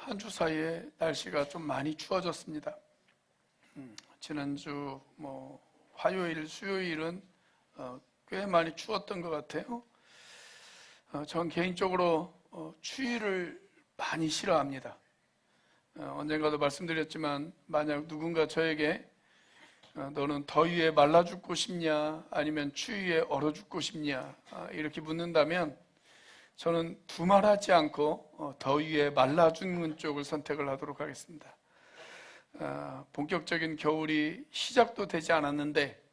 한 주 사이에 날씨가 좀 많이 추워졌습니다. 지난주 화요일, 수요일은 꽤 많이 추웠던 것 같아요. 전 개인적으로 추위를 많이 싫어합니다. 언젠가도 말씀드렸지만 만약 누군가 저에게 너는 더위에 말라 죽고 싶냐 아니면 추위에 얼어 죽고 싶냐 이렇게 묻는다면 저는 두말하지 않고 더위에 말라 죽는 쪽을 선택을 하도록 하겠습니다. 본격적인 겨울이 시작도 되지 않았는데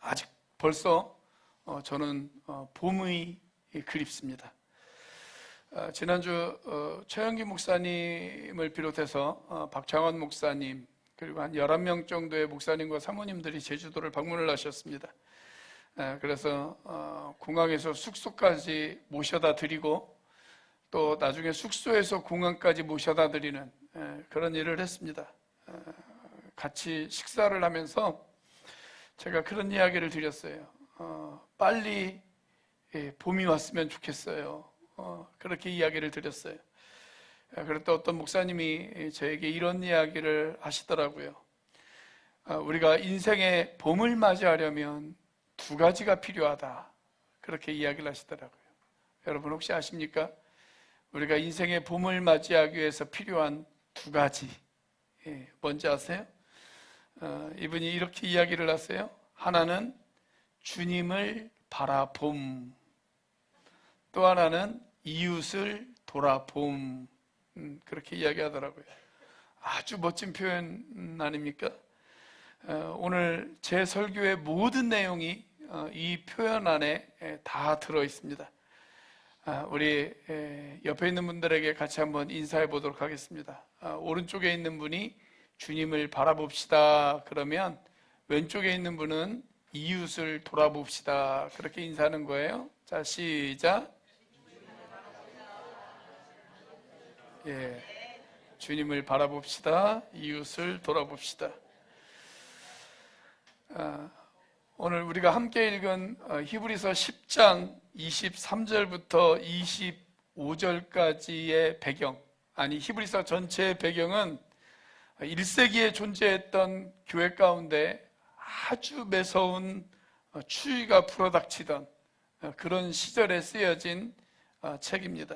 아직 벌써 저는 봄이 그립습니다. 지난주 최영기 목사님을 비롯해서 박창원 목사님 그리고 한 11명 정도의 목사님과 사모님들이 제주도를 방문을 하셨습니다. 그래서 공항에서 숙소까지 모셔다 드리고 또 나중에 숙소에서 공항까지 모셔다 드리는 그런 일을 했습니다. 같이 식사를 하면서 제가 그런 이야기를 드렸어요. 빨리 봄이 왔으면 좋겠어요. 그렇게 이야기를 드렸어요. 그랬더니 어떤 목사님이 저에게 이런 이야기를 하시더라고요. 우리가 인생의 봄을 맞이하려면 두 가지가 필요하다. 그렇게 이야기를 하시더라고요. 여러분 혹시 아십니까? 우리가 인생의 봄을 맞이하기 위해서 필요한 두 가지. 뭔지 아세요? 이분이 이렇게 이야기를 하세요. 하나는 주님을 바라봄, 또 하나는 이웃을 돌아봄. 그렇게 이야기하더라고요. 아주 멋진 표현 아닙니까? 오늘 제 설교의 모든 내용이 이 표현 안에 다 들어 있습니다. 우리 옆에 있는 분들에게 같이 한번 인사해 보도록 하겠습니다. 오른쪽에 있는 분이 주님을 바라봅시다 그러면 왼쪽에 있는 분은 이웃을 돌아봅시다 그렇게 인사하는 거예요. 자, 시작. 주님을 바라봅시다. 이웃을 돌아봅시다. 오늘 우리가 함께 읽은 히브리서 10장 23절부터 25절까지의 배경, 아니 히브리서 전체의 배경은 1세기에 존재했던 교회 가운데 아주 매서운 추위가 불어닥치던 그런 시절에 쓰여진 책입니다.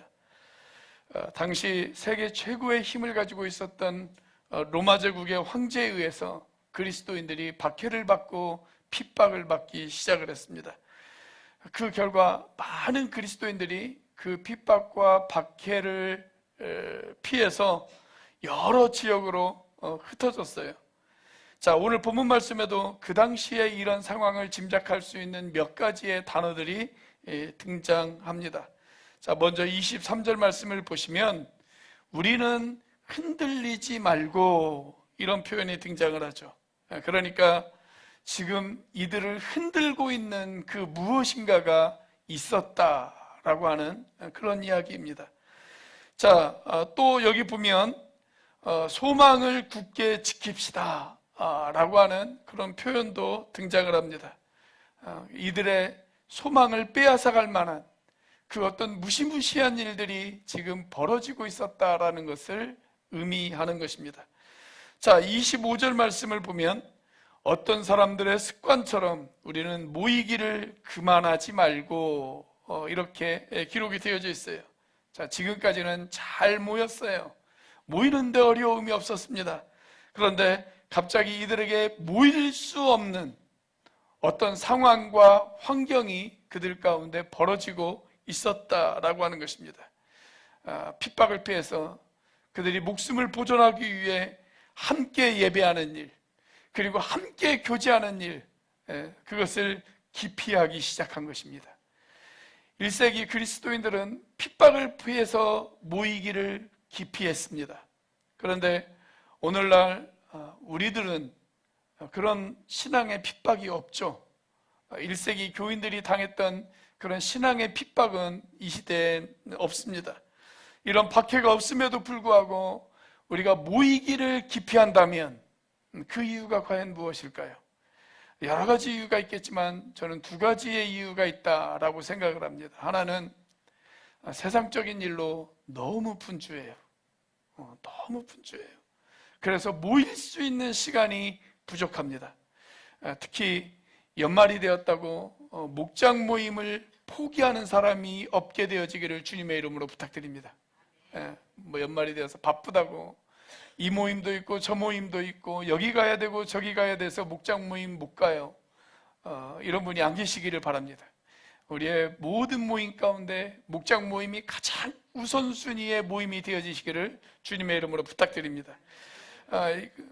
당시 세계 최고의 힘을 가지고 있었던 로마 제국의 황제에 의해서 그리스도인들이 박해를 받고 핍박을 받기 시작을 했습니다. 그 결과 많은 그리스도인들이 그 핍박과 박해를 피해서 여러 지역으로 흩어졌어요. 자, 오늘 본문 말씀에도 그 당시에 이런 상황을 짐작할 수 있는 몇 가지의 단어들이 등장합니다. 자, 먼저 23절 말씀을 보시면 우리는 흔들리지 말고 이런 표현이 등장을 하죠. 그러니까 지금 이들을 흔들고 있는 그 무엇인가가 있었다라고 하는 그런 이야기입니다. 자, 또 여기 보면 소망을 굳게 지킵시다 라고 하는 그런 표현도 등장을 합니다. 이들의 소망을 빼앗아갈 만한 그 어떤 무시무시한 일들이 지금 벌어지고 있었다라는 것을 의미하는 것입니다. 자, 25절 말씀을 보면 어떤 사람들의 습관처럼 우리는 모이기를 그만하지 말고 이렇게 기록이 되어져 있어요. 자, 지금까지는 잘 모였어요. 모이는데 어려움이 없었습니다. 그런데 갑자기 이들에게 모일 수 없는 어떤 상황과 환경이 그들 가운데 벌어지고 있었다라고 하는 것입니다. 핍박을 피해서 그들이 목숨을 보존하기 위해 함께 예배하는 일, 그리고 함께 교제하는 일, 그것을 기피하기 시작한 것입니다. 1세기 그리스도인들은 핍박을 피해서 모이기를 기피했습니다. 그런데 오늘날 우리들은 그런 신앙의 핍박이 없죠. 1세기 교인들이 당했던 그런 신앙의 핍박은 이 시대에 없습니다. 이런 박해가 없음에도 불구하고 우리가 모이기를 기피한다면 그 이유가 과연 무엇일까요? 여러 가지 이유가 있겠지만 저는 두 가지의 이유가 있다라고 생각을 합니다. 하나는 세상적인 일로 너무 분주해요. 너무 분주해요. 그래서 모일 수 있는 시간이 부족합니다. 특히 연말이 되었다고 목장 모임을 포기하는 사람이 없게 되어지기를 주님의 이름으로 부탁드립니다. 뭐 연말이 되어서 바쁘다고 이 모임도 있고 저 모임도 있고 여기 가야 되고 저기 가야 돼서 목장 모임 못 가요. 이런 분이 안 계시기를 바랍니다. 우리의 모든 모임 가운데 목장 모임이 가장 우선순위의 모임이 되어지시기를 주님의 이름으로 부탁드립니다.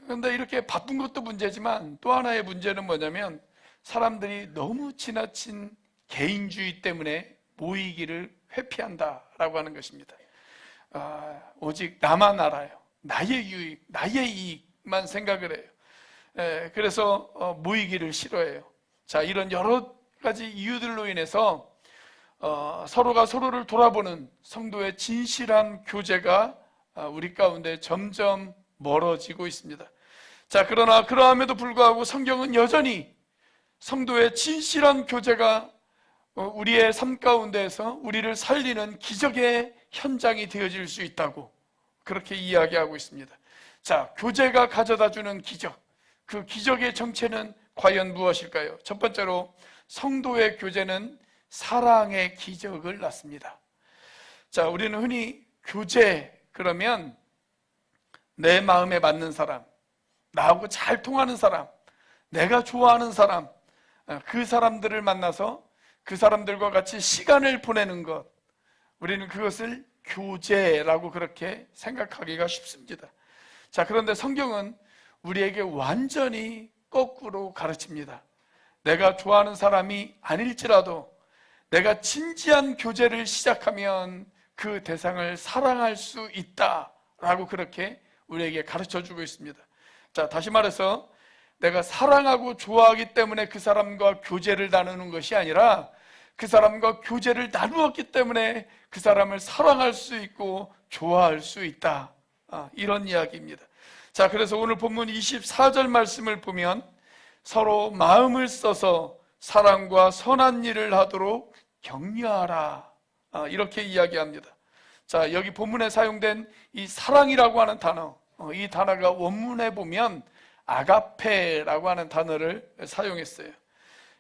그런데 이렇게 바쁜 것도 문제지만 또 하나의 문제는 뭐냐면 사람들이 너무 지나친 개인주의 때문에 모이기를 회피한다라고 하는 것입니다. 오직 나만 알아요. 나의 유익, 나의 이익만 생각을 해요. 그래서 모이기를 싫어해요. 자, 이런 여러 가지 이유들로 인해서 서로가 서로를 돌아보는 성도의 진실한 교제가 우리 가운데 점점 멀어지고 있습니다. 자, 그러나 그러함에도 불구하고 성경은 여전히 성도의 진실한 교제가 우리의 삶 가운데에서 우리를 살리는 기적의 현장이 되어질 수 있다고 그렇게 이야기하고 있습니다. 자, 교제가 가져다주는 기적, 그 기적의 정체는 과연 무엇일까요? 첫 번째로 성도의 교제는 사랑의 기적을 낳습니다. 자, 우리는 흔히 교제 그러면 내 마음에 맞는 사람, 나하고 잘 통하는 사람, 내가 좋아하는 사람, 그 사람들을 만나서 그 사람들과 같이 시간을 보내는 것, 우리는 그것을 교제라고 그렇게 생각하기가 쉽습니다. 자, 그런데 성경은 우리에게 완전히 거꾸로 가르칩니다. 내가 좋아하는 사람이 아닐지라도 내가 진지한 교제를 시작하면 그 대상을 사랑할 수 있다라고 그렇게 우리에게 가르쳐주고 있습니다. 자, 다시 말해서 내가 사랑하고 좋아하기 때문에 그 사람과 교제를 나누는 것이 아니라 그 사람과 교제를 나누었기 때문에 그 사람을 사랑할 수 있고 좋아할 수 있다, 이런 이야기입니다. 자, 그래서 오늘 본문 24절 말씀을 보면 서로 마음을 써서 사랑과 선한 일을 하도록 격려하라, 이렇게 이야기합니다. 자, 여기 본문에 사용된 이 사랑이라고 하는 단어, 이 단어가 원문에 보면 아가페라고 하는 단어를 사용했어요.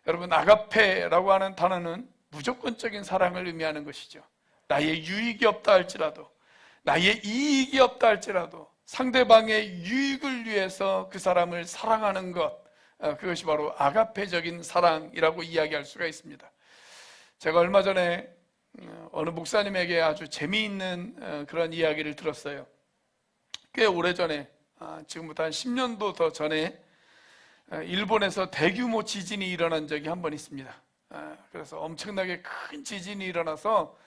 여러분, 아가페라고 하는 단어는 무조건적인 사랑을 의미하는 것이죠. 나의 유익이 없다 할지라도, 나의 이익이 없다 할지라도 상대방의 유익을 위해서 그 사람을 사랑하는 것, 그것이 바로 아가페적인 사랑이라고 이야기할 수가 있습니다. 제가 얼마 전에 어느 목사님에게 아주 재미있는 그런 이야기를 들었어요. 꽤 오래전에, 지금부터 한 10년도 더 전에 일본에서 대규모 지진이 일어난 적이 한 번 있습니다. 그래서 엄청나게 큰 지진이 일어나서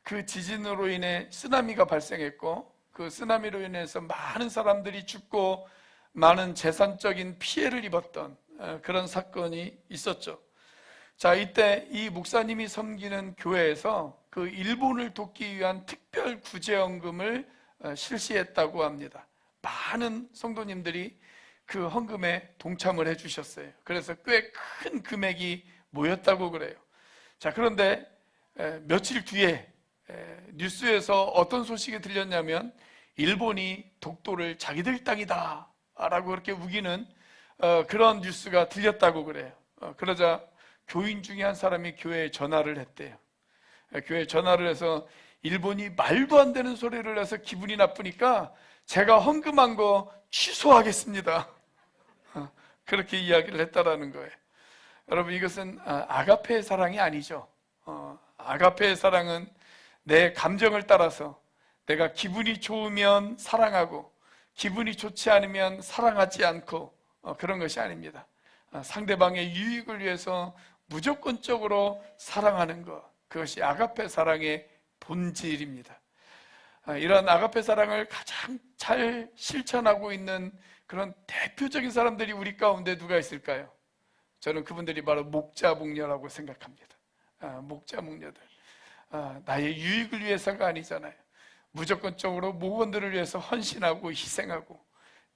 그 지진으로 인해 쓰나미가 발생했고, 그 쓰나미로 인해서 많은 사람들이 죽고 많은 재산적인 피해를 입었던 그런 사건이 있었죠. 자, 이때 이 목사님이 섬기는 교회에서 그 일본을 돕기 위한 특별 구제헌금을 실시했다고 합니다. 많은 성도님들이 그 헌금에 동참을 해주셨어요. 그래서 꽤 큰 금액이 모였다고 그래요. 자, 그런데 며칠 뒤에 뉴스에서 어떤 소식이 들렸냐면 일본이 독도를 자기들 땅이다 라고 그렇게 우기는 그런 뉴스가 들렸다고 그래요. 그러자 교인 중에 한 사람이 교회에 전화를 했대요. 교회에 전화를 해서 일본이 말도 안 되는 소리를 해서 기분이 나쁘니까 제가 헌금한 거 취소하겠습니다, 그렇게 이야기를 했다라는 거예요. 여러분, 이것은 아가페의 사랑이 아니죠. 아가페의 사랑은 내 감정을 따라서 내가 기분이 좋으면 사랑하고 기분이 좋지 않으면 사랑하지 않고 그런 것이 아닙니다. 상대방의 유익을 위해서 무조건적으로 사랑하는 것, 그것이 아가페 사랑의 본질입니다. 이런 아가페 사랑을 가장 잘 실천하고 있는 그런 대표적인 사람들이 우리 가운데 누가 있을까요? 저는 그분들이 바로 목자 목녀라고 생각합니다. 목자 목녀들, 나의 유익을 위해서가 아니잖아요. 무조건적으로 목원들을 위해서 헌신하고 희생하고,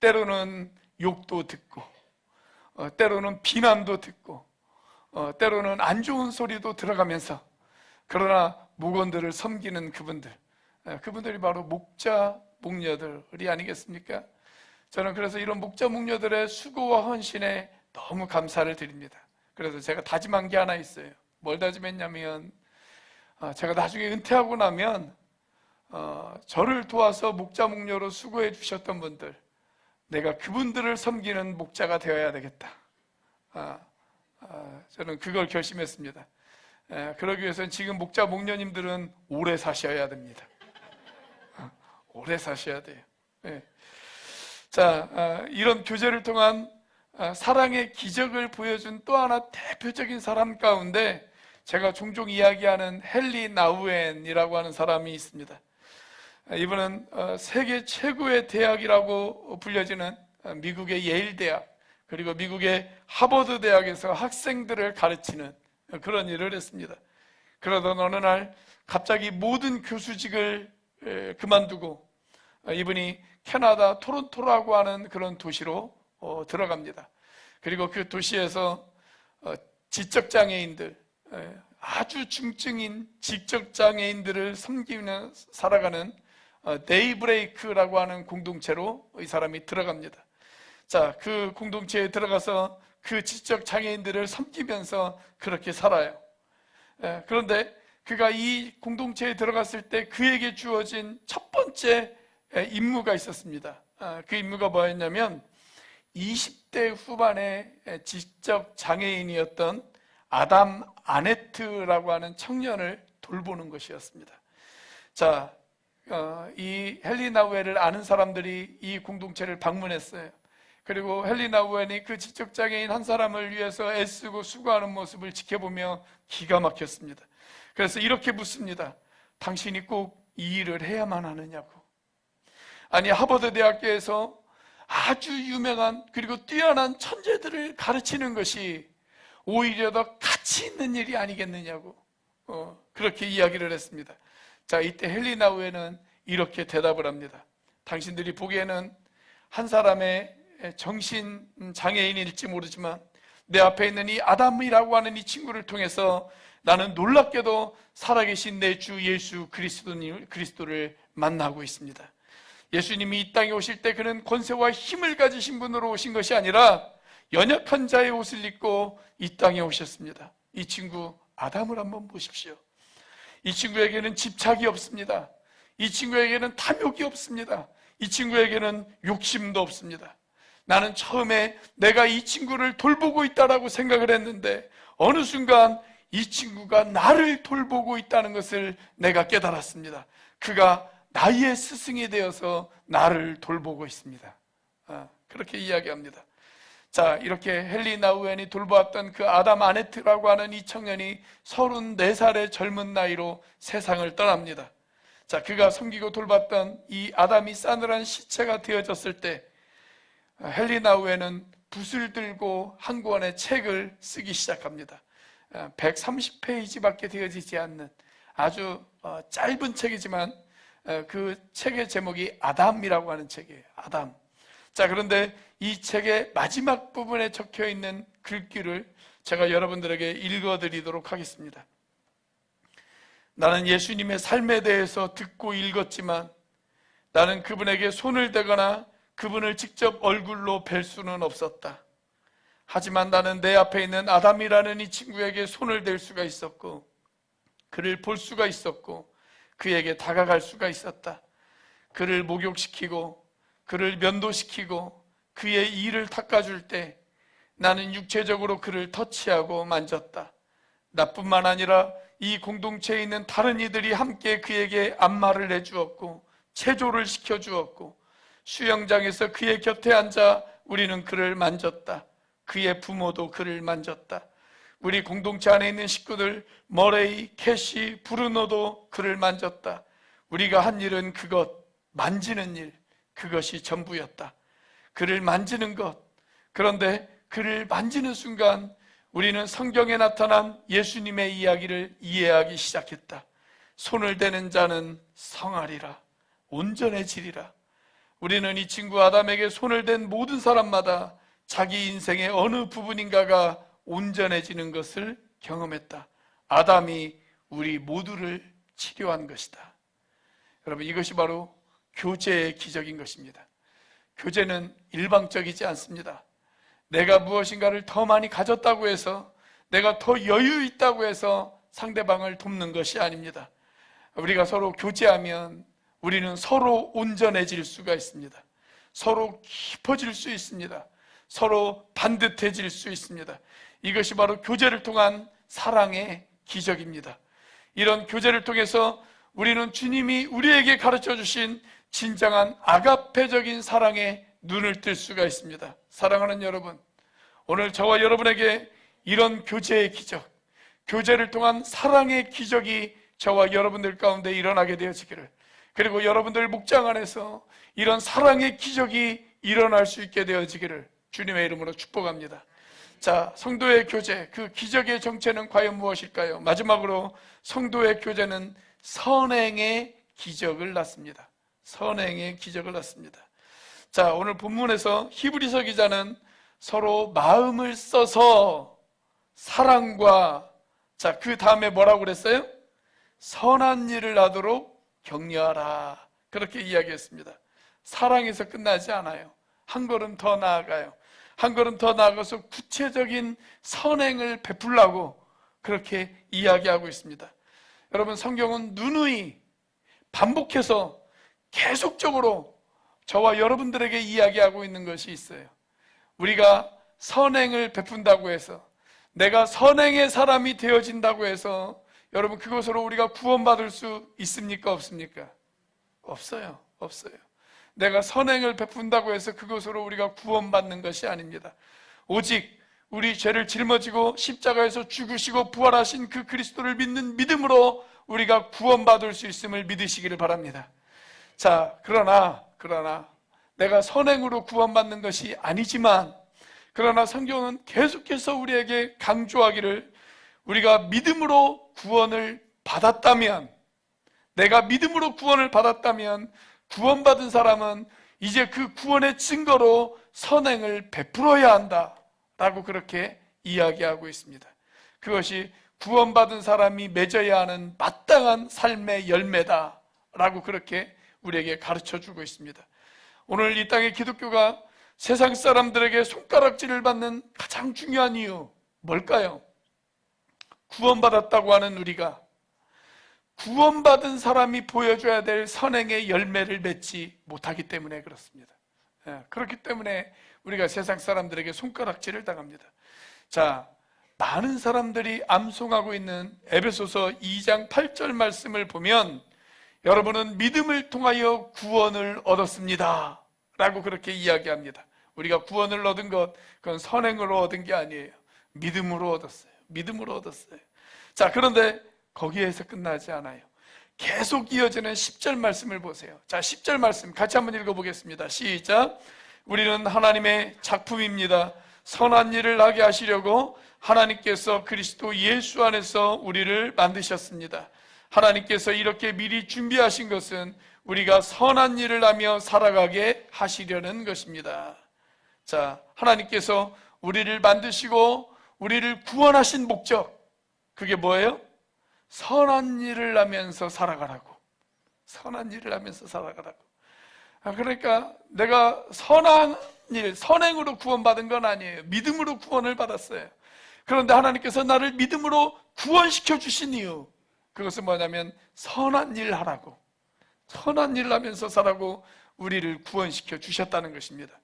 때로는 욕도 듣고, 때로는 비난도 듣고, 때로는 안 좋은 소리도 들어가면서, 그러나 목원들을 섬기는 그분들, 그분들이 바로 목자 목녀들이 아니겠습니까? 저는 그래서 이런 목자 목녀들의 수고와 헌신에 너무 감사를 드립니다. 그래서 제가 다짐한 게 하나 있어요. 뭘 다짐했냐면 제가 나중에 은퇴하고 나면 저를 도와서 목자 목녀로 수고해 주셨던 분들, 내가 그분들을 섬기는 목자가 되어야 되겠다. 저는 그걸 결심했습니다. 그러기 위해서는 지금 목자 목녀님들은 오래 사셔야 됩니다. 오래 사셔야 돼요. 자, 이런 교제를 통한 사랑의 기적을 보여준 또 하나 대표적인 사람 가운데 제가 종종 이야기하는 헨리 나우엔이라고 하는 사람이 있습니다. 이분은 세계 최고의 대학이라고 불려지는 미국의 예일 대학, 그리고 미국의 하버드 대학에서 학생들을 가르치는 그런 일을 했습니다. 그러던 어느 날 갑자기 모든 교수직을 그만두고 이분이 캐나다 토론토라고 하는 그런 도시로 들어갑니다. 그리고 그 도시에서 지적장애인들, 아주 중증인 지적장애인들을 섬기며 살아가는 데이브레이크라고 하는 공동체로 이 사람이 들어갑니다. 자, 그 공동체에 들어가서 그 지적장애인들을 섬기면서 그렇게 살아요. 그런데 그가 이 공동체에 들어갔을 때 그에게 주어진 첫 번째 임무가 있었습니다. 그 임무가 뭐였냐면 20대 후반의 지적 장애인이었던 아담 아네트라고 하는 청년을 돌보는 것이었습니다. 자, 이 헨리 나우엔을 아는 사람들이 이 공동체를 방문했어요. 그리고 헨리 나우엔이 그 지적 장애인 한 사람을 위해서 애쓰고 수고하는 모습을 지켜보며 기가 막혔습니다. 그래서 이렇게 묻습니다. 당신이 꼭 이 일을 해야만 하느냐고. 아니, 하버드 대학교에서 아주 유명한 그리고 뛰어난 천재들을 가르치는 것이 오히려 더 가치 있는 일이 아니겠느냐고 그렇게 이야기를 했습니다. 자, 이때 헨리 나우엔은 이렇게 대답을 합니다. 당신들이 보기에는 한 사람의 정신장애인일지 모르지만 내 앞에 있는 이 아담이라고 하는 이 친구를 통해서 나는 놀랍게도 살아계신 내 주 예수 그리스도를 만나고 있습니다. 예수님이 이 땅에 오실 때 그는 권세와 힘을 가지신 분으로 오신 것이 아니라 연약한 자의 옷을 입고 이 땅에 오셨습니다. 이 친구 아담을 한번 보십시오. 이 친구에게는 집착이 없습니다. 이 친구에게는 탐욕이 없습니다. 이 친구에게는 욕심도 없습니다. 나는 처음에 내가 이 친구를 돌보고 있다라고 생각을 했는데 어느 순간 이 친구가 나를 돌보고 있다는 것을 내가 깨달았습니다. 그가 나의 스승이 되어서 나를 돌보고 있습니다. 그렇게 이야기합니다. 자, 이렇게 헨리 나우엔이 돌보았던 그 아담 아네트라고 하는 이 청년이 34살의 젊은 나이로 세상을 떠납니다. 자, 그가 섬기고 돌봤던 이 아담이 싸늘한 시체가 되어졌을 때 헨리 나우엔은 붓을 들고 한 권의 책을 쓰기 시작합니다. 130페이지밖에 되어지지 않는 아주 짧은 책이지만 그 책의 제목이 아담이라고 하는 책이에요. 아담. 자, 그런데 이 책의 마지막 부분에 적혀 있는 글귀를 제가 여러분들에게 읽어드리도록 하겠습니다. 나는 예수님의 삶에 대해서 듣고 읽었지만 나는 그분에게 손을 대거나 그분을 직접 얼굴로 뵐 수는 없었다. 하지만 나는 내 앞에 있는 아담이라는 이 친구에게 손을 댈 수가 있었고 그를 볼 수가 있었고 그에게 다가갈 수가 있었다. 그를 목욕시키고 그를 면도시키고 그의 이를 닦아줄 때 나는 육체적으로 그를 터치하고 만졌다. 나뿐만 아니라 이 공동체에 있는 다른 이들이 함께 그에게 안마를 해주었고 체조를 시켜주었고 수영장에서 그의 곁에 앉아 우리는 그를 만졌다. 그의 부모도 그를 만졌다. 우리 공동체 안에 있는 식구들 머레이, 캐시, 브루노도 그를 만졌다. 우리가 한 일은 그것, 만지는 일, 그것이 전부였다. 그를 만지는 것. 그런데 그를 만지는 순간 우리는 성경에 나타난 예수님의 이야기를 이해하기 시작했다. 손을 대는 자는 성하리라, 온전해지리라. 우리는 이 친구 아담에게 손을 댄 모든 사람마다 자기 인생의 어느 부분인가가 온전해지는 것을 경험했다. 아담이 우리 모두를 치료한 것이다. 여러분, 이것이 바로 교제의 기적인 것입니다. 교제는 일방적이지 않습니다. 내가 무엇인가를 더 많이 가졌다고 해서, 내가 더 여유 있다고 해서 상대방을 돕는 것이 아닙니다. 우리가 서로 교제하면 우리는 서로 온전해질 수가 있습니다. 서로 깊어질 수 있습니다. 서로 반듯해질 수 있습니다. 이것이 바로 교제를 통한 사랑의 기적입니다. 이런 교제를 통해서 우리는 주님이 우리에게 가르쳐 주신 진정한 아가페적인 사랑에 눈을 뜰 수가 있습니다. 사랑하는 여러분, 오늘 저와 여러분에게 이런 교제의 기적, 교제를 통한 사랑의 기적이 저와 여러분들 가운데 일어나게 되어지기를, 그리고 여러분들 목장 안에서 이런 사랑의 기적이 일어날 수 있게 되어지기를 주님의 이름으로 축복합니다. 자, 성도의 교제, 그 기적의 정체는 과연 무엇일까요? 마지막으로 성도의 교제는 선행의 기적을 낳습니다. 선행의 기적을 낳습니다. 자, 오늘 본문에서 히브리서 기자는 서로 마음을 써서 사랑과, 자, 그 다음에 뭐라고 그랬어요? 선한 일을 하도록 격려하라, 그렇게 이야기했습니다. 사랑에서 끝나지 않아요. 한 걸음 더 나아가요. 한 걸음 더 나아가서 구체적인 선행을 베풀라고 그렇게 이야기하고 있습니다. 여러분, 성경은 누누이 반복해서 계속적으로 저와 여러분들에게 이야기하고 있는 것이 있어요. 우리가 선행을 베푼다고 해서, 내가 선행의 사람이 되어진다고 해서 여러분, 그것으로 우리가 구원받을 수 있습니까? 없습니까? 없어요. 없어요. 내가 선행을 베푼다고 해서 그것으로 우리가 구원받는 것이 아닙니다. 오직 우리 죄를 짊어지고 십자가에서 죽으시고 부활하신 그 그리스도를 믿는 믿음으로 우리가 구원받을 수 있음을 믿으시기를 바랍니다. 자, 그러나 내가 선행으로 구원받는 것이 아니지만, 그러나 성경은 계속해서 우리에게 강조하기를, 우리가 믿음으로 구원을 받았다면, 내가 믿음으로 구원을 받았다면 구원받은 사람은 이제 그 구원의 증거로 선행을 베풀어야 한다 라고 그렇게 이야기하고 있습니다. 그것이 구원받은 사람이 맺어야 하는 마땅한 삶의 열매다 라고 그렇게 우리에게 가르쳐주고 있습니다. 오늘 이 땅의 기독교가 세상 사람들에게 손가락질을 받는 가장 중요한 이유 뭘까요? 구원받았다고 하는 우리가 구원받은 사람이 보여줘야 될 선행의 열매를 맺지 못하기 때문에 그렇습니다. 그렇기 때문에 우리가 세상 사람들에게 손가락질을 당합니다. 자, 많은 사람들이 암송하고 있는 에베소서 2장 8절 말씀을 보면, 여러분은 믿음을 통하여 구원을 얻었습니다 라고 그렇게 이야기합니다. 우리가 구원을 얻은 것, 그건 선행으로 얻은 게 아니에요. 믿음으로 얻었어요. 믿음으로 얻었어요. 자, 그런데 거기에서 끝나지 않아요. 계속 이어지는 10절 말씀을 보세요. 자, 10절 말씀 같이 한번 읽어보겠습니다. 시작. 우리는 하나님의 작품입니다. 선한 일을 하게 하시려고 하나님께서 그리스도 예수 안에서 우리를 만드셨습니다. 하나님께서 이렇게 미리 준비하신 것은 우리가 선한 일을 하며 살아가게 하시려는 것입니다. 자, 하나님께서 우리를 만드시고 우리를 구원하신 목적, 그게 뭐예요? 선한 일을 하면서 살아가라고. 선한 일을 하면서 살아가라고. 그러니까 내가 선한 일, 선행으로 구원받은 건 아니에요. 믿음으로 구원을 받았어요. 그런데 하나님께서 나를 믿음으로 구원시켜 주신 이유, 그것은 뭐냐면 선한 일 하라고, 선한 일 하면서 살라고 우리를 구원시켜 주셨다는 것입니다.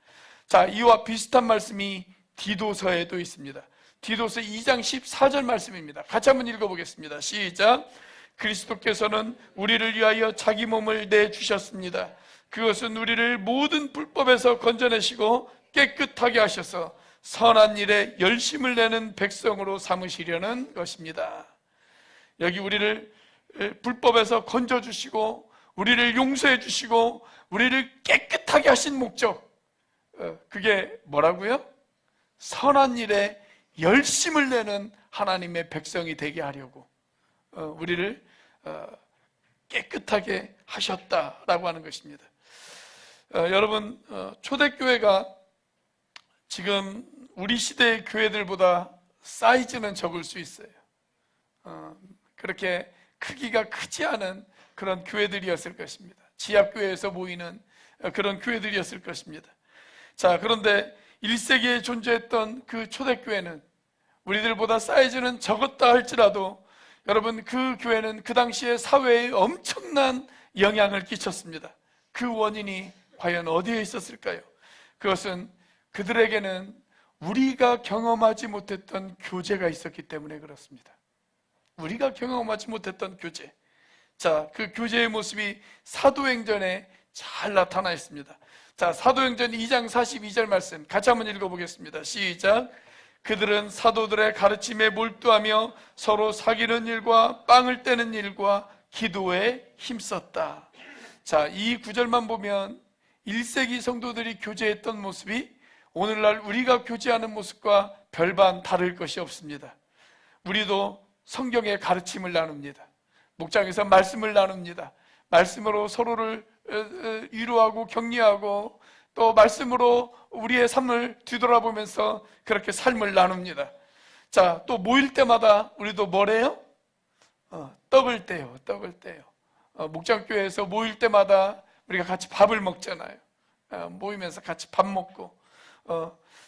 자, 이와 비슷한 말씀이 디도서에도 있습니다. 디도서 2장 14절 말씀입니다. 같이 한번 읽어보겠습니다. 시작. 그리스도께서는 우리를 위하여 자기 몸을 내주셨습니다. 그것은 우리를 모든 불법에서 건져내시고 깨끗하게 하셔서 선한 일에 열심을 내는 백성으로 삼으시려는 것입니다. 여기 우리를 불법에서 건져주시고 우리를 용서해 주시고 우리를 깨끗하게 하신 목적, 그게 뭐라고요? 선한 일에 열심을 내는 하나님의 백성이 되게 하려고 우리를 깨끗하게 하셨다라고 하는 것입니다. 여러분, 초대교회가 지금 우리 시대의 교회들보다 사이즈는 적을 수 있어요. 그렇게 크기가 크지 않은 그런 교회들이었을 것입니다. 지하교회에서 모이는 그런 교회들이었을 것입니다. 자, 그런데 1세기에 존재했던 그 초대교회는 우리들보다 사이즈는 적었다 할지라도 여러분, 그 교회는 그 당시에 사회에 엄청난 영향을 끼쳤습니다. 그 원인이 과연 어디에 있었을까요? 그것은 그들에게는 우리가 경험하지 못했던 교제가 있었기 때문에 그렇습니다. 우리가 경험하지 못했던 교제. 자, 그 교제의 모습이 사도행전에 잘 나타나 있습니다. 자, 사도행전 2장 42절 말씀 같이 한번 읽어보겠습니다. 시작. 그들은 사도들의 가르침에 몰두하며 서로 사귀는 일과 빵을 떼는 일과 기도에 힘썼다. 자, 이 구절만 보면 1세기 성도들이 교제했던 모습이 오늘날 우리가 교제하는 모습과 별반 다를 것이 없습니다. 우리도 성경의 가르침을 나눕니다. 목장에서 말씀을 나눕니다. 말씀으로 서로를 위로하고 격려하고 또 말씀으로 우리의 삶을 뒤돌아보면서 그렇게 삶을 나눕니다. 자, 또 모일 때마다 우리도 뭐래요? 떡을 떼요. 목장교회에서 모일 때마다 우리가 같이 밥을 먹잖아요. 모이면서 같이 밥 먹고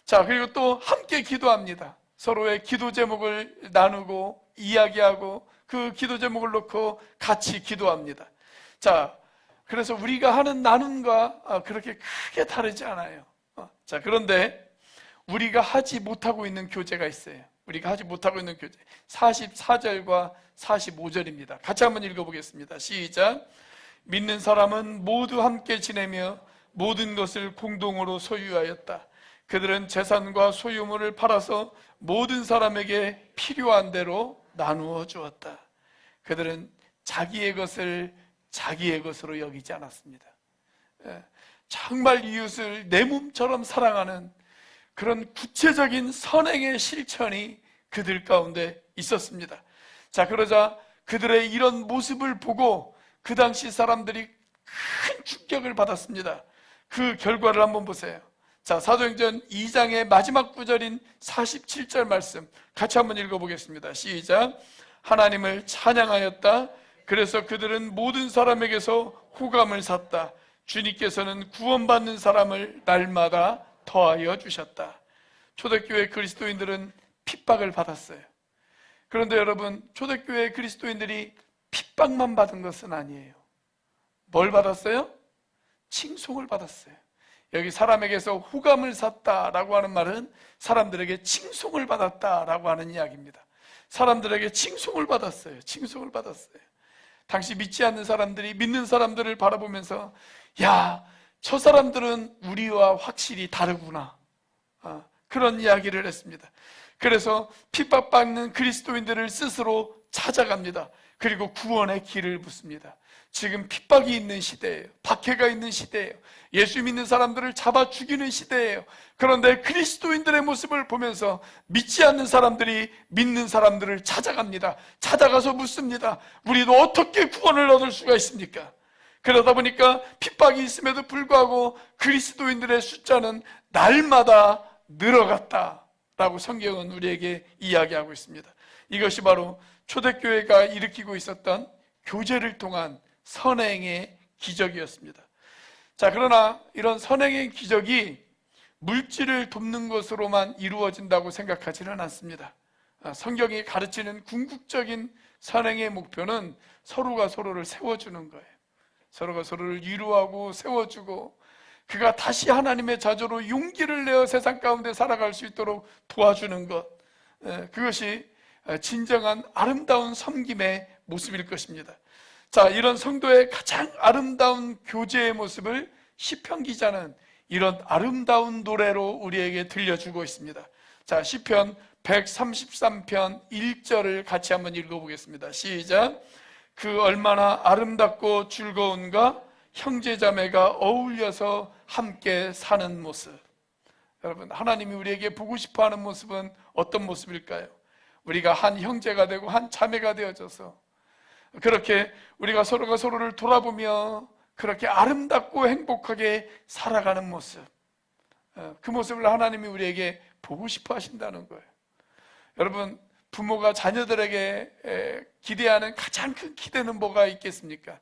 자, 그리고 또 함께 기도합니다. 서로의 기도 제목을 나누고 이야기하고 그 기도 제목을 놓고 같이 기도합니다. 자, 그래서 우리가 하는 나눔과 그렇게 크게 다르지 않아요. 자, 그런데 우리가 하지 못하고 있는 교제가 있어요. 우리가 하지 못하고 있는 교제 44절과 45절입니다. 같이 한번 읽어보겠습니다. 시작. 믿는 사람은 모두 함께 지내며 모든 것을 공동으로 소유하였다. 그들은 재산과 소유물을 팔아서 모든 사람에게 필요한 대로 나누어 주었다. 그들은 자기의 것을 자기의 것으로 여기지 않았습니다. 정말 이웃을 내 몸처럼 사랑하는 그런 구체적인 선행의 실천이 그들 가운데 있었습니다. 자, 그러자 그들의 이런 모습을 보고 그 당시 사람들이 큰 충격을 받았습니다. 그 결과를 한번 보세요. 자, 사도행전 2장의 마지막 구절인 47절 말씀 같이 한번 읽어보겠습니다. 시작. 하나님을 찬양하였다. 그래서 그들은 모든 사람에게서 호감을 샀다. 주님께서는 구원받는 사람을 날마다 더하여 주셨다. 초대교회 그리스도인들은 핍박을 받았어요. 그런데 여러분, 초대교회 그리스도인들이 핍박만 받은 것은 아니에요. 뭘 받았어요? 칭송을 받았어요. 여기 사람에게서 호감을 샀다라고 하는 말은 사람들에게 칭송을 받았다라고 하는 이야기입니다. 사람들에게 칭송을 받았어요. 당시 믿지 않는 사람들이 믿는 사람들을 바라보면서 야, 저 사람들은 우리와 확실히 다르구나, 그런 이야기를 했습니다. 그래서 핍박받는 그리스도인들을 스스로 찾아갑니다. 그리고 구원의 길을 묻습니다. 지금 핍박이 있는 시대예요. 박해가 있는 시대예요. 예수 믿는 사람들을 잡아 죽이는 시대예요. 그런데 그리스도인들의 모습을 보면서 믿지 않는 사람들이 믿는 사람들을 찾아갑니다. 찾아가서 묻습니다. 우리도 어떻게 구원을 얻을 수가 있습니까? 그러다 보니까 핍박이 있음에도 불구하고 그리스도인들의 숫자는 날마다 늘어갔다라고 성경은 우리에게 이야기하고 있습니다. 이것이 바로 초대교회가 일으키고 있었던 교제를 통한 선행의 기적이었습니다. 자, 그러나 이런 선행의 기적이 물질을 돕는 것으로만 이루어진다고 생각하지는 않습니다. 성경이 가르치는 궁극적인 선행의 목표는 서로가 서로를 세워주는 거예요. 서로가 서로를 위로하고 세워주고 그가 다시 하나님의 자조로 용기를 내어 세상 가운데 살아갈 수 있도록 도와주는 것, 그것이 진정한 아름다운 섬김의 모습일 것입니다. 자, 이런 성도의 가장 아름다운 교제의 모습을 시편 기자는 이런 아름다운 노래로 우리에게 들려주고 있습니다. 자, 시편 133편 1절을 같이 한번 읽어보겠습니다. 시작. 그 얼마나 아름답고 즐거운가, 형제자매가 어울려서 함께 사는 모습. 여러분, 하나님이 우리에게 보고 싶어하는 모습은 어떤 모습일까요? 우리가 한 형제가 되고 한 자매가 되어져서 그렇게 우리가 서로가 서로를 돌아보며 그렇게 아름답고 행복하게 살아가는 모습, 그 모습을 하나님이 우리에게 보고 싶어 하신다는 거예요. 여러분, 부모가 자녀들에게 기대하는 가장 큰 기대는 뭐가 있겠습니까?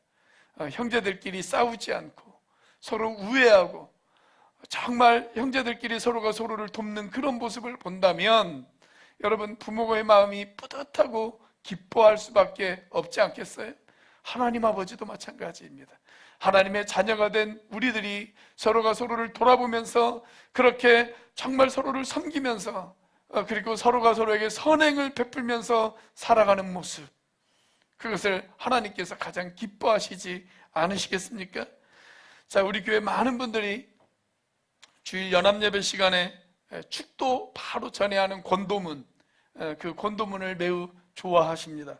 형제들끼리 싸우지 않고 서로 우애하고 정말 형제들끼리 서로가 서로를 돕는 그런 모습을 본다면 여러분, 부모의 마음이 뿌듯하고 기뻐할 수밖에 없지 않겠어요? 하나님 아버지도 마찬가지입니다. 하나님의 자녀가 된 우리들이 서로가 서로를 돌아보면서 그렇게 정말 서로를 섬기면서 그리고 서로가 서로에게 선행을 베풀면서 살아가는 모습, 그것을 하나님께서 가장 기뻐하시지 않으시겠습니까? 자, 우리 교회 많은 분들이 주일 연합예배 시간에 축도 바로 전에 하는 권도문, 그 권도문을 매우 좋아하십니다.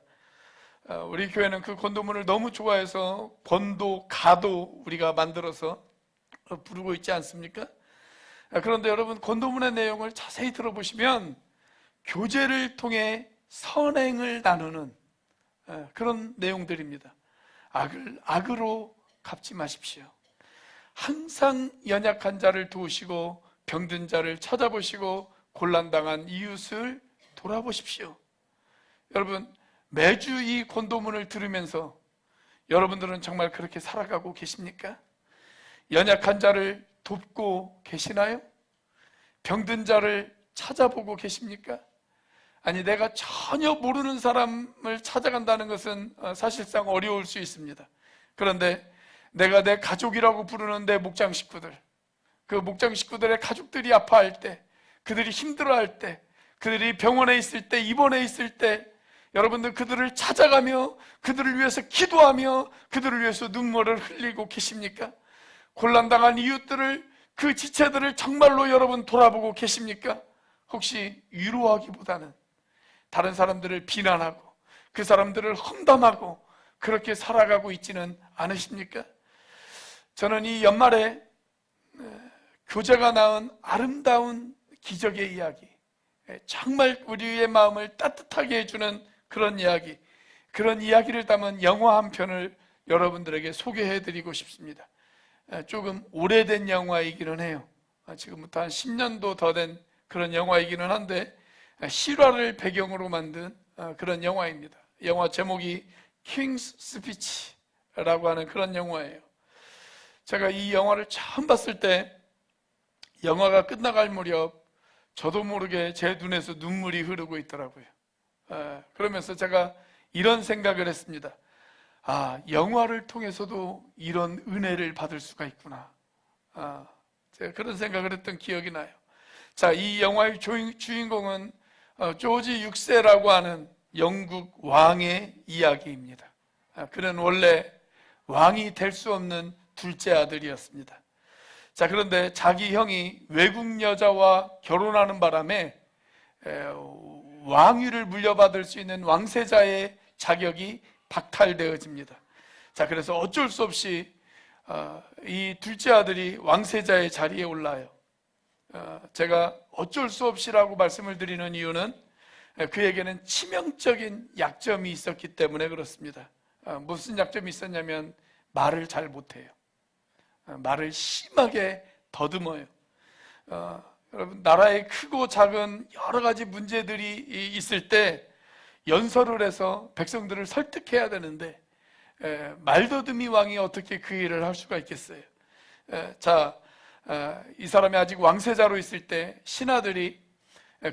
우리 교회는 그 권도문을 너무 좋아해서 권도가도 우리가 만들어서 부르고 있지 않습니까? 그런데 여러분, 권도문의 내용을 자세히 들어보시면 교제를 통해 선행을 나누는 그런 내용들입니다. 악을 악으로 갚지 마십시오. 항상 연약한 자를 도우시고 병든 자를 찾아보시고 곤란당한 이웃을 돌아보십시오. 여러분, 매주 이 권도문을 들으면서 여러분들은 정말 그렇게 살아가고 계십니까? 연약한 자를 돕고 계시나요? 병든 자를 찾아보고 계십니까? 아니, 내가 전혀 모르는 사람을 찾아간다는 것은 사실상 어려울 수 있습니다. 그런데 내가 내 가족이라고 부르는 내 목장 식구들, 그 목장 식구들의 가족들이 아파할 때, 그들이 힘들어할 때, 그들이 병원에 있을 때, 입원해 있을 때 여러분들 그들을 찾아가며 그들을 위해서 기도하며 그들을 위해서 눈물을 흘리고 계십니까? 곤란당한 이웃들을, 그 지체들을 정말로 여러분 돌아보고 계십니까? 혹시 위로하기보다는 다른 사람들을 비난하고 그 사람들을 험담하고 그렇게 살아가고 있지는 않으십니까? 저는 이 연말에 교제가 낳은 아름다운 기적의 이야기, 정말 우리의 마음을 따뜻하게 해주는 그런 이야기, 그런 이야기를 담은 영화 한 편을 여러분들에게 소개해드리고 싶습니다. 조금 오래된 영화이기는 해요. 지금부터 한 10년도 더 된 그런 영화이기는 한데 실화를 배경으로 만든 그런 영화입니다. 영화 제목이 킹스 스피치라고 하는 그런 영화예요. 제가 이 영화를 처음 봤을 때 영화가 끝나갈 무렵 저도 모르게 제 눈에서 눈물이 흐르고 있더라고요. 그러면서 제가 이런 생각을 했습니다. 아, 영화를 통해서도 이런 은혜를 받을 수가 있구나. 제가 그런 생각을 했던 기억이 나요. 자, 이 영화의 주인공은 조지 6세라고 하는 영국 왕의 이야기입니다. 그는 원래 왕이 될 수 없는 둘째 아들이었습니다. 자, 그런데 자기 형이 외국 여자와 결혼하는 바람에 왕위를 물려받을 수 있는 왕세자의 자격이 박탈되어집니다. 자, 그래서 어쩔 수 없이 이 둘째 아들이 왕세자의 자리에 올라요. 제가 어쩔 수 없이라고 말씀을 드리는 이유는 그에게는 치명적인 약점이 있었기 때문에 그렇습니다. 무슨 약점이 있었냐면 말을 잘 못해요. 말을 심하게 더듬어요. 여러분, 나라에 크고 작은 여러 가지 문제들이 있을 때 연설을 해서 백성들을 설득해야 되는데 말더듬이 왕이 어떻게 그 일을 할 수가 있겠어요? 자, 이 사람이 아직 왕세자로 있을 때 신하들이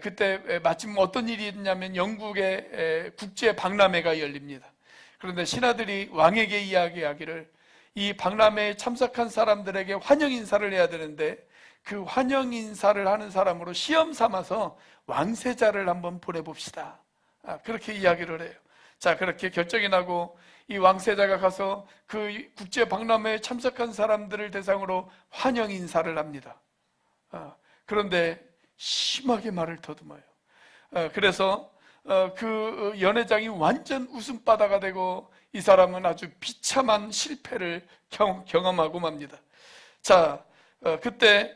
그때 마침 어떤 일이 있냐면 영국의 국제 박람회가 열립니다. 그런데 신하들이 왕에게 이야기하기를 이 박람회에 참석한 사람들에게 환영 인사를 해야 되는데 그 환영 인사를 하는 사람으로 시험 삼아서 왕세자를 한번 보내봅시다. 그렇게 이야기를 해요. 자, 그렇게 결정이 나고 이 왕세자가 가서 그 국제 박람회에 참석한 사람들을 대상으로 환영 인사를 합니다. 그런데 심하게 말을 더듬어요. 그래서 그 연회장이 완전 웃음바다가 되고 이 사람은 아주 비참한 실패를 경험하고 맙니다. 자, 그때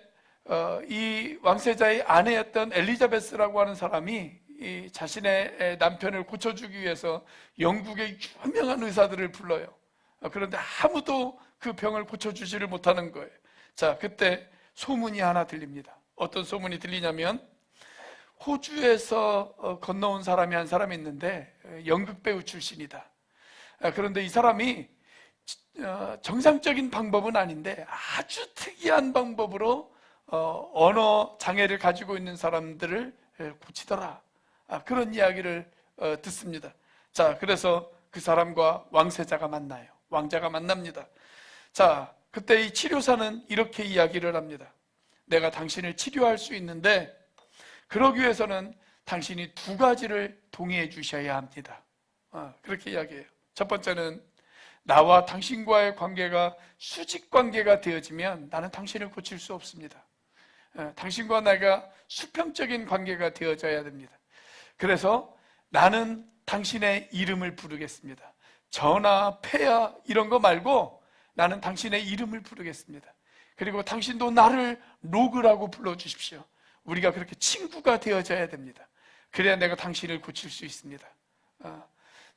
이 왕세자의 아내였던 엘리자베스라고 하는 사람이 이 자신의 남편을 고쳐주기 위해서 영국의 유명한 의사들을 불러요. 그런데 아무도 그 병을 고쳐주지를 못하는 거예요. 자, 그때 소문이 하나 들립니다. 어떤 소문이 들리냐면 호주에서 건너온 사람이 한 사람이 있는데 연극 배우 출신이다. 그런데 이 사람이 정상적인 방법은 아닌데 아주 특이한 방법으로 언어 장애를 가지고 있는 사람들을 고치더라. 그런 이야기를 듣습니다. 자, 그래서 그 사람과 왕세자가 만나요. 왕자가 만납니다. 자, 그때 이 치료사는 이렇게 이야기를 합니다. 내가 당신을 치료할 수 있는데 그러기 위해서는 당신이 두 가지를 동의해 주셔야 합니다. 그렇게 이야기해요. 첫 번째는 나와 당신과의 관계가 수직 관계가 되어지면 나는 당신을 고칠 수 없습니다. 당신과 내가 수평적인 관계가 되어져야 됩니다. 그래서 나는 당신의 이름을 부르겠습니다. 전하, 폐하 이런 거 말고 나는 당신의 이름을 부르겠습니다. 그리고 당신도 나를 로그라고 불러주십시오. 우리가 그렇게 친구가 되어져야 됩니다. 그래야 내가 당신을 고칠 수 있습니다.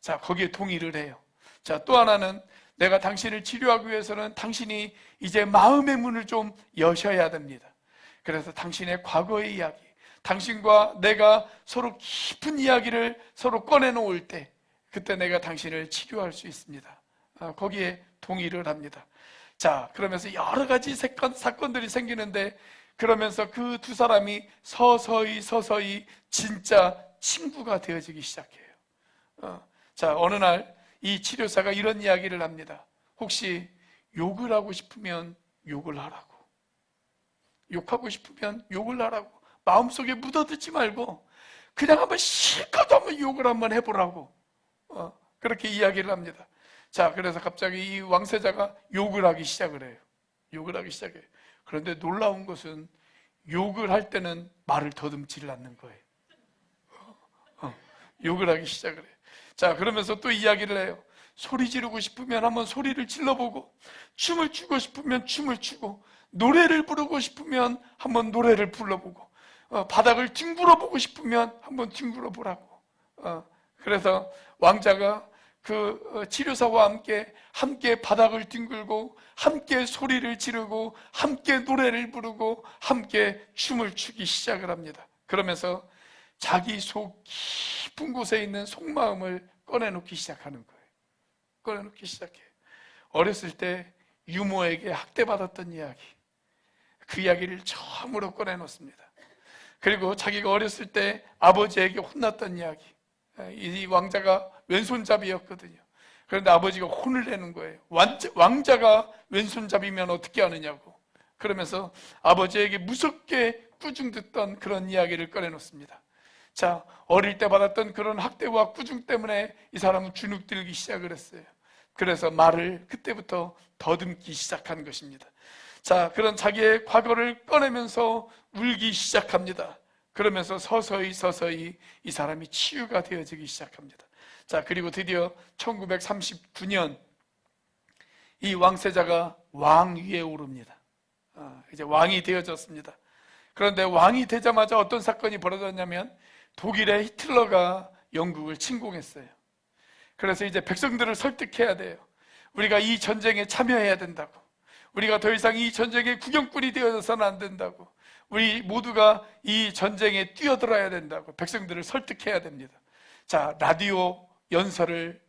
자, 거기에 동의를 해요. 자, 또 하나는 내가 당신을 치료하기 위해서는 당신이 이제 마음의 문을 좀 여셔야 됩니다. 그래서 당신의 과거의 이야기, 당신과 내가 서로 깊은 이야기를 서로 꺼내놓을 때 그때 내가 당신을 치료할 수 있습니다. 거기에 동의를 합니다. 자, 그러면서 여러 가지 사건들이 생기는데 그러면서 그 두 사람이 서서히 진짜 친구가 되어지기 시작해요. 자, 어느 날 이 치료사가 이런 이야기를 합니다. 혹시 욕을 하고 싶으면 욕을 하라고, 욕하고 싶으면 욕을 하라고, 마음속에 묻어두지 말고 그냥 한번 실컷 한번 욕을 한번 해보라고, 그렇게 이야기를 합니다. 자, 그래서 갑자기 이 왕세자가 욕을 하기 시작을 해요. 욕을 하기 시작해요. 그런데 놀라운 것은 욕을 할 때는 말을 더듬지를 않는 거예요. 욕을 하기 시작을 해요. 자, 그러면서 또 이야기를 해요. 소리 지르고 싶으면 한번 소리를 질러보고, 춤을 추고 싶으면 춤을 추고, 노래를 부르고 싶으면 한번 노래를 불러보고, 바닥을 뒹굴어 보고 싶으면 한번 뒹굴어 보라고. 그래서 왕자가 그 치료사와 함께 바닥을 뒹굴고, 함께 소리를 지르고, 함께 노래를 부르고, 함께 춤을 추기 시작을 합니다. 그러면서 자기 속 깊은 곳에 있는 속마음을 꺼내놓기 시작하는 거예요. 꺼내놓기 시작해요. 어렸을 때 유모에게 학대받았던 이야기, 그 이야기를 처음으로 꺼내놓습니다. 그리고 자기가 어렸을 때 아버지에게 혼났던 이야기, 이 왕자가 왼손잡이였거든요. 그런데 아버지가 혼을 내는 거예요. 왕자가 왼손잡이면 어떻게 하느냐고. 그러면서 아버지에게 무섭게 꾸중듣던 그런 이야기를 꺼내놓습니다. 자, 어릴 때 받았던 그런 학대와 꾸중 때문에 이 사람은 주눅들기 시작을 했어요. 그래서 말을 그때부터 더듬기 시작한 것입니다. 자, 그런 자기의 과거를 꺼내면서 울기 시작합니다. 그러면서 서서히 이 사람이 치유가 되어지기 시작합니다. 자, 그리고 드디어 1939년 이 왕세자가 왕 위에 오릅니다. 이제 왕이 되어졌습니다. 그런데 왕이 되자마자 어떤 사건이 벌어졌냐면 독일의 히틀러가 영국을 침공했어요. 그래서 이제 백성들을 설득해야 돼요. 우리가 이 전쟁에 참여해야 된다고. 우리가 더 이상 이 전쟁의 구경꾼이 되어서는 안 된다고. 우리 모두가 이 전쟁에 뛰어들어야 된다고 백성들을 설득해야 됩니다. 자, 라디오 연설을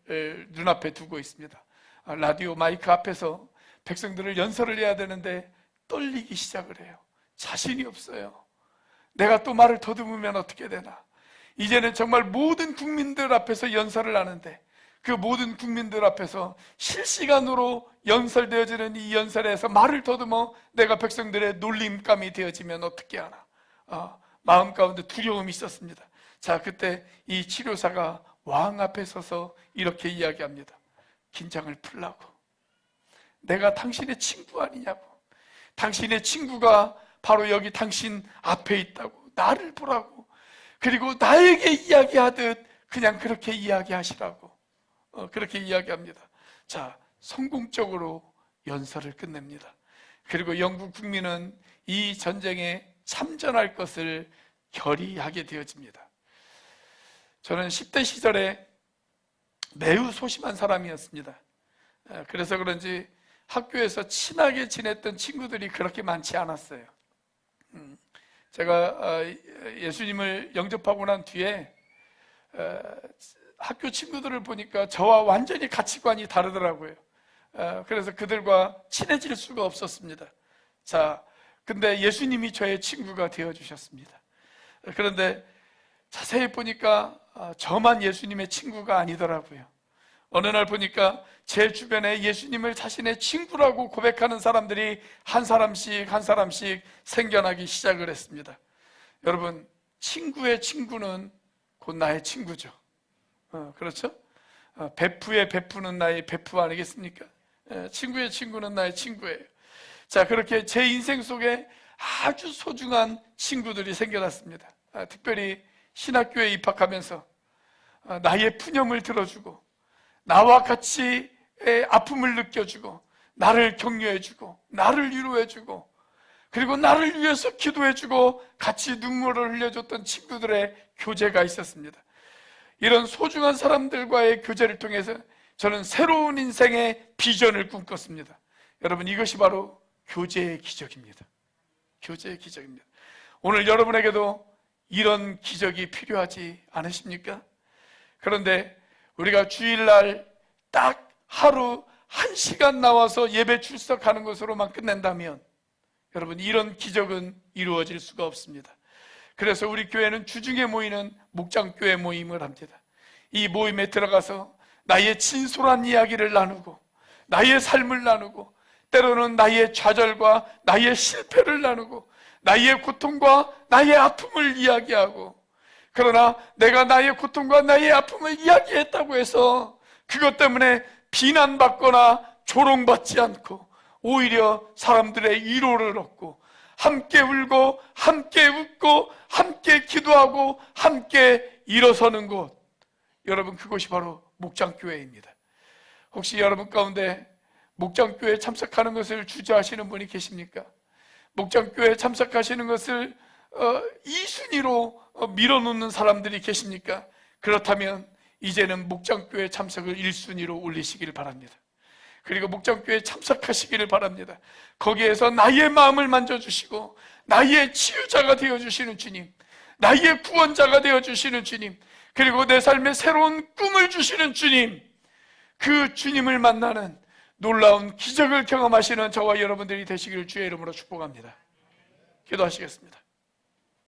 눈앞에 두고 있습니다. 라디오 마이크 앞에서 백성들을 연설을 해야 되는데 떨리기 시작을 해요. 자신이 없어요. 내가 또 말을 더듬으면 어떻게 되나. 이제는 정말 모든 국민들 앞에서 연설을 하는데 그 모든 국민들 앞에서 실시간으로 연설되어지는 이 연설에서 말을 더듬어 내가 백성들의 놀림감이 되어지면 어떻게 하나. 마음 가운데 두려움이 있었습니다. 자, 그때 이 치료사가 왕 앞에 서서 이렇게 이야기합니다. 긴장을 풀라고. 내가 당신의 친구 아니냐고. 당신의 친구가 바로 여기 당신 앞에 있다고. 나를 보라고. 그리고 나에게 이야기하듯 그냥 그렇게 이야기하시라고. 그렇게 이야기합니다. 자, 성공적으로 연설을 끝냅니다. 그리고 영국 국민은 이 전쟁에 참전할 것을 결의하게 되어집니다. 저는 10대 시절에 매우 소심한 사람이었습니다. 그래서 그런지 학교에서 친하게 지냈던 친구들이 그렇게 많지 않았어요. 제가 예수님을 영접하고 난 뒤에 학교 친구들을 보니까 저와 완전히 가치관이 다르더라고요. 그래서 그들과 친해질 수가 없었습니다. 자, 근데 예수님이 저의 친구가 되어주셨습니다. 그런데 자세히 보니까 저만 예수님의 친구가 아니더라고요. 어느 날 보니까 제 주변에 예수님을 자신의 친구라고 고백하는 사람들이 한 사람씩 한 사람씩 생겨나기 시작을 했습니다. 여러분, 친구의 친구는 곧 나의 친구죠. 그렇죠? 베프의 베프는 나의 베프 아니겠습니까? 친구의 친구는 나의 친구예요. 자, 그렇게 제 인생 속에 아주 소중한 친구들이 생겨났습니다. 특별히 신학교에 입학하면서 나의 푸념을 들어주고 나와 같이 아픔을 느껴주고 나를 격려해주고 나를 위로해주고 그리고 나를 위해서 기도해주고 같이 눈물을 흘려줬던 친구들의 교제가 있었습니다. 이런 소중한 사람들과의 교제를 통해서 저는 새로운 인생의 비전을 꿈꿨습니다. 여러분, 이것이 바로 교제의 기적입니다. 교제의 기적입니다. 오늘 여러분에게도 이런 기적이 필요하지 않으십니까? 그런데 우리가 주일날 딱 하루 1시간 나와서 예배 출석하는 것으로만 끝낸다면 여러분, 이런 기적은 이루어질 수가 없습니다. 그래서 우리 교회는 주중에 모이는 목장교회 모임을 합니다. 이 모임에 들어가서 나의 진솔한 이야기를 나누고 나의 삶을 나누고 때로는 나의 좌절과 나의 실패를 나누고 나의 고통과 나의 아픔을 이야기하고, 그러나 내가 나의 고통과 나의 아픔을 이야기했다고 해서 그것 때문에 비난받거나 조롱받지 않고 오히려 사람들의 위로를 얻고 함께 울고 함께 웃고 함께 기도하고 함께 일어서는 곳, 여러분, 그것이 바로 목장교회입니다. 혹시 여러분 가운데 목장교회에 참석하는 것을 주저하시는 분이 계십니까? 목장교회에 참석하시는 것을 2순위로 밀어놓는 사람들이 계십니까? 그렇다면 이제는 목장교회 참석을 1순위로 올리시기를 바랍니다. 그리고 목장교회에 참석하시기를 바랍니다. 거기에서 나의 마음을 만져주시고 나의 치유자가 되어주시는 주님, 나의 구원자가 되어주시는 주님, 그리고 내 삶에 새로운 꿈을 주시는 주님, 그 주님을 만나는 놀라운 기적을 경험하시는 저와 여러분들이 되시기를 주의 이름으로 축복합니다. 기도하시겠습니다.